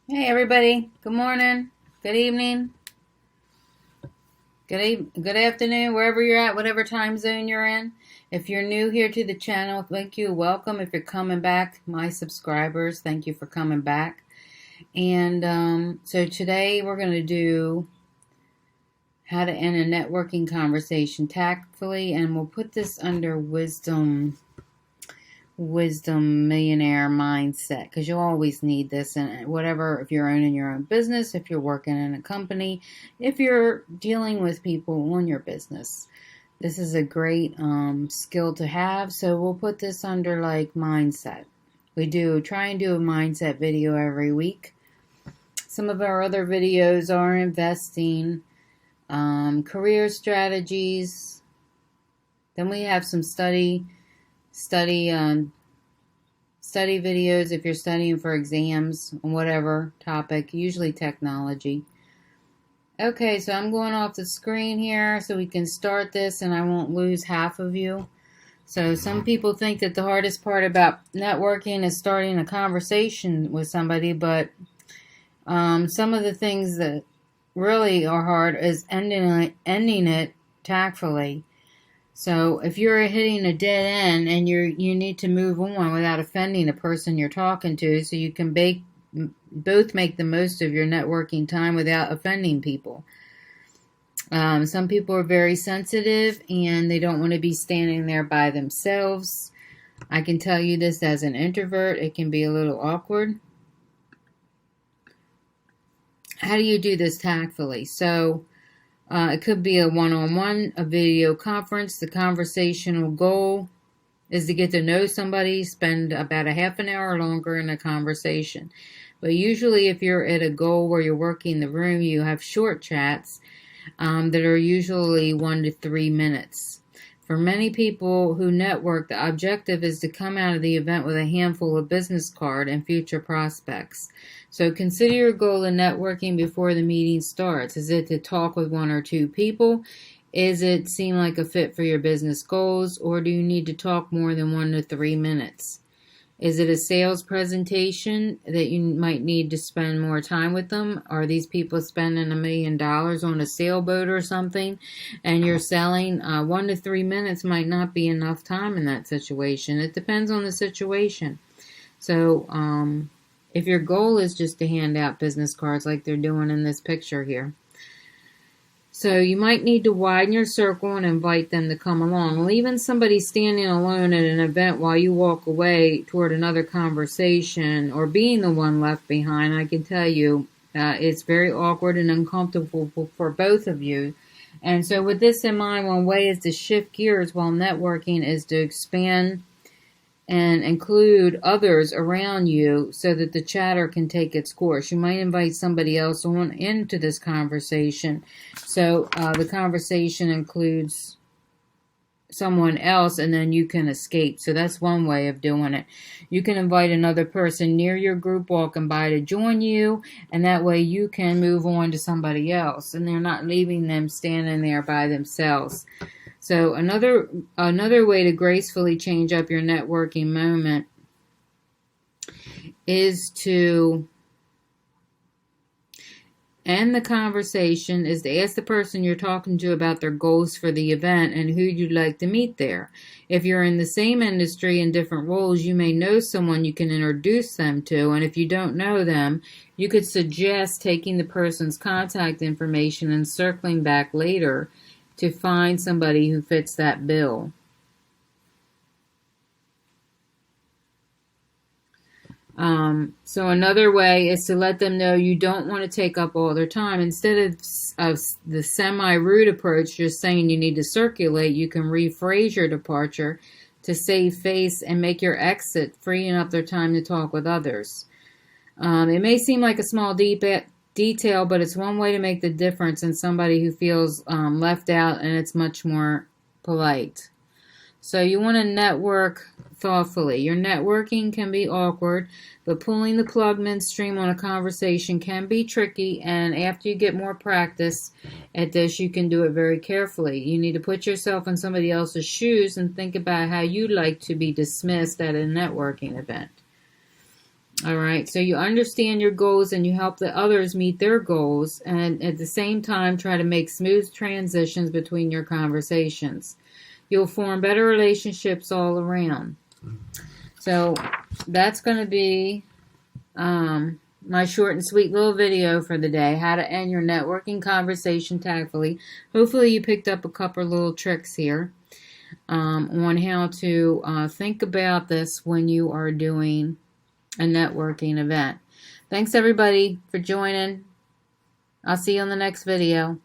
Hey everybody, good morning, good evening, good afternoon, wherever you're at, whatever time zone you're in. If you're new here to the channel, thank you, welcome. If you're coming back, my subscribers, thank you for coming back. And so today we're going to do how to end a networking conversation tactfully, and we'll put this under wisdom millionaire mindset, because you'll always need this in whatever, if you're owning your own business, if you're working in a company, if you're dealing with people on your business. This is a great skill to have. So we'll put this under like mindset. We try and do a mindset video every week. Some of our other videos are investing, career strategies. Then we have some study videos if you're studying for exams on whatever topic, usually technology. Okay, so I'm going off the screen here so we can start this and I won't lose half of you. So some people think that the hardest part about networking is starting a conversation with somebody, but some of the things that really are hard is ending it tactfully. So if you're hitting a dead end and you need to move on without offending the person you're talking to, so you can both make the most of your networking time without offending people. Some people are very sensitive and they don't want to be standing there by themselves. I can tell you this as an introvert, it can be a little awkward. How do you do this tactfully? So it could be a one-on-one, a video conference. The conversational goal is to get to know somebody, spend about a half an hour or longer in a conversation. But usually if you're at a goal where you're working the room, you have short chats that are usually 1 to 3 minutes. For many people who network, the objective is to come out of the event with a handful of business cards and future prospects. So consider your goal in networking before the meeting starts. Is it to talk with 1 or 2 people? Is it seem like a fit for your business goals? Or do you need to talk more than 1 to 3 minutes? Is it a sales presentation that you might need to spend more time with them? Are these people spending $1 million on a sailboat or something and you're selling? 1 to 3 minutes might not be enough time in that situation. It depends on the situation. So if your goal is just to hand out business cards like they're doing in this picture here, so you might need to widen your circle and invite them to come along. Leaving somebody standing alone at an event while you walk away toward another conversation, or being the one left behind, I can tell you it's very awkward and uncomfortable for both of you. And so with this in mind, one way is to shift gears while networking is to expand and include others around you so that the chatter can take its course. You might invite somebody else on into this conversation. So the conversation includes someone else and then you can escape. So that's one way of doing it. You can invite another person near your group walking by to join you, and that way you can move on to somebody else and they're not leaving them standing there by themselves. So another way to gracefully change up your networking moment is to end the conversation, is to ask the person you're talking to about their goals for the event and who you'd like to meet there. If you're in the same industry in different roles, you may know someone you can introduce them to, and if you don't know them, you could suggest taking the person's contact information and circling back later to find somebody who fits that bill. So another way is to let them know you don't want to take up all their time. Instead of the semi-rude approach, just saying you need to circulate, you can rephrase your departure to save face and make your exit, freeing up their time to talk with others. It may seem like a small detail, but it's one way to make the difference in somebody who feels left out, and it's much more polite. So you want to network thoughtfully. Your networking can be awkward, but pulling the plug midstream on a conversation can be tricky, and after you get more practice at this, you can do it very carefully. You need to put yourself in somebody else's shoes and think about how you'd like to be dismissed at a networking event. All right, so you understand your goals and you help the others meet their goals, and at the same time try to make smooth transitions between your conversations. You'll form better relationships all around. So that's going to be my short and sweet little video for the day, how to end your networking conversation tactfully. Hopefully you picked up a couple little tricks here on how to think about this when you are doing a networking event. Thanks everybody for joining. I'll see you on the next video.